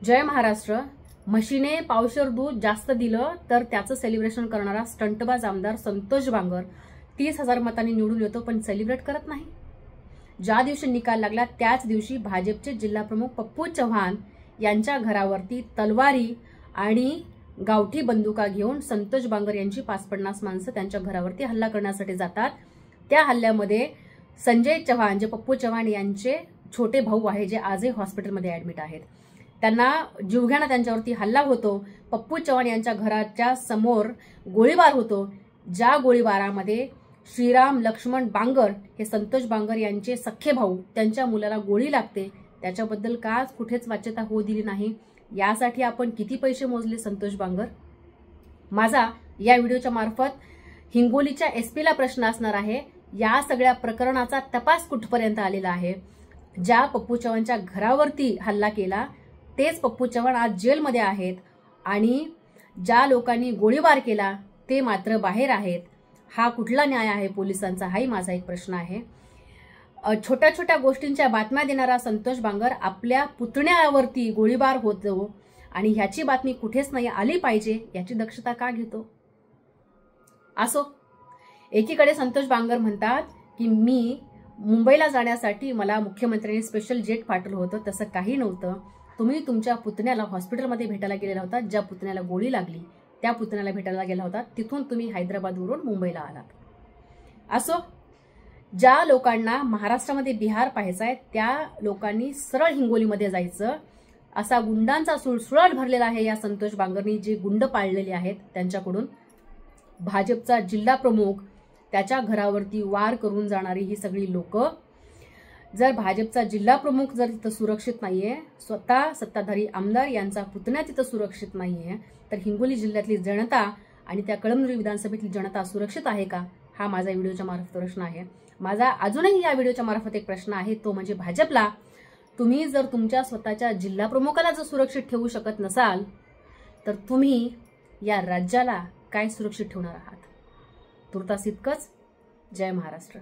जय महाराष्ट्र. म्हशीने पावशेर दूध जास्त दिलं तर त्याचं सेलिब्रेशन करणारा स्टंटबाज आमदार संतोष बांगर 30,000 मतांनी निवडून येतो, पण सेलिब्रेट करत नाही. ज्या दिवशी निकाल लागला त्याच दिवशी भाजपचे जिल्हाप्रमुख पप्पू चव्हाण यांच्या घरावरती तलवारी आणि गावठी बंदुका घेऊन संतोष बांगर यांची 50-50 माणसं त्यांच्या घरावरती हल्ला करण्यासाठी जातात. त्या हल्ल्यामध्ये संजय चव्हाण जे पप्पू चव्हाण यांचे छोटे भाऊ आहे, जे आजही हॉस्पिटलमध्ये ऍडमिट आहेत, त्यांना जीवघेणा त्यांच्यावरती हल्ला होतो. पप्पू चव्हाण यांच्या घराच्या समोर गोळीबार होतो. ज्या गोळीबारामध्ये श्रीराम लक्ष्मण बांगर हे संतोष बांगर यांचे सख्खे भाऊ, त्यांच्या मुलाला गोळी लागते. त्याच्याबद्दल का कुठेच वाच्यता होऊ दिली नाही. यासाठी आपण किती पैसे मोजले संतोष बांगर? माझा या व्हिडिओच्या मार्फत हिंगोलीच्या एसपीला प्रश्न असणार आहे, या सगळ्या प्रकरणाचा तपास कुठपर्यंत आलेला आहे? ज्या पप्पू चव्हाणच्या घरावरती हल्ला केला तेच पप्पू चव्हाण आज जेलमध्ये आहेत आणि ज्या लोकांनी गोळीबार केला ते मात्र बाहेर आहेत. हा कुठला न्याय आहे पोलिसांचा? हाही माझा एक प्रश्न आहे. छोट्या छोट्या गोष्टींच्या बातम्या देणारा संतोष बांगर आपल्या पुतण्यावरती गोळीबार होतो आणि ह्याची बातमी कुठेच नाही आली पाहिजे याची दक्षता का घेतो? असो, एकीकडे संतोष बांगर म्हणतात की मी मुंबईला जाण्यासाठी मला मुख्यमंत्र्यांनी स्पेशल जेट पाठवलं होतं. तसं काही नव्हतं. तुम्ही तुमच्या पुतण्याला हॉस्पिटलमध्ये भेटायला गेलेला होता. ज्या पुतण्याला गोळी लागली त्या पुतण्याला भेटायला गेला होता. तिथून तुम्ही हैदराबादवरून मुंबईला आलात. असो, ज्या लोकांना महाराष्ट्रामध्ये बिहार पाहायचा आहे त्या लोकांनी सरळ हिंगोलीमध्ये जायचं. असा गुंडांचा सुळसुळाट भरलेला आहे या संतोष बांगरनी जे गुंड पाळलेले आहेत त्यांच्याकडून. भाजपचा जिल्हा प्रमुख, त्याच्या घरावरती वार करून जाणारी ही सगळी लोक. जर भाजपचा जिल्हा प्रमुख जर तिथं सुरक्षित नाहीये, स्वतः सत्ताधारी आमदार यांचा पुतण्या तिथं सुरक्षित नाहीये, तर हिंगोली जिल्ह्यातली जनता आणि त्या कळमनुरी विधानसभेतली जनता सुरक्षित आहे का? हा माझा व्हिडिओच्या मार्फत प्रश्न आहे. माझा अजूनही या व्हिडिओच्या मार्फत एक प्रश्न आहे, तो म्हणजे भाजपला, तुम्ही जर तुमच्या स्वतःच्या जिल्हा प्रमुखाला जर सुरक्षित ठेवू शकत नसाल तर तुम्ही या राज्याला काय सुरक्षित ठेवणार आहात? तुर्तास इतकंच. जय महाराष्ट्र.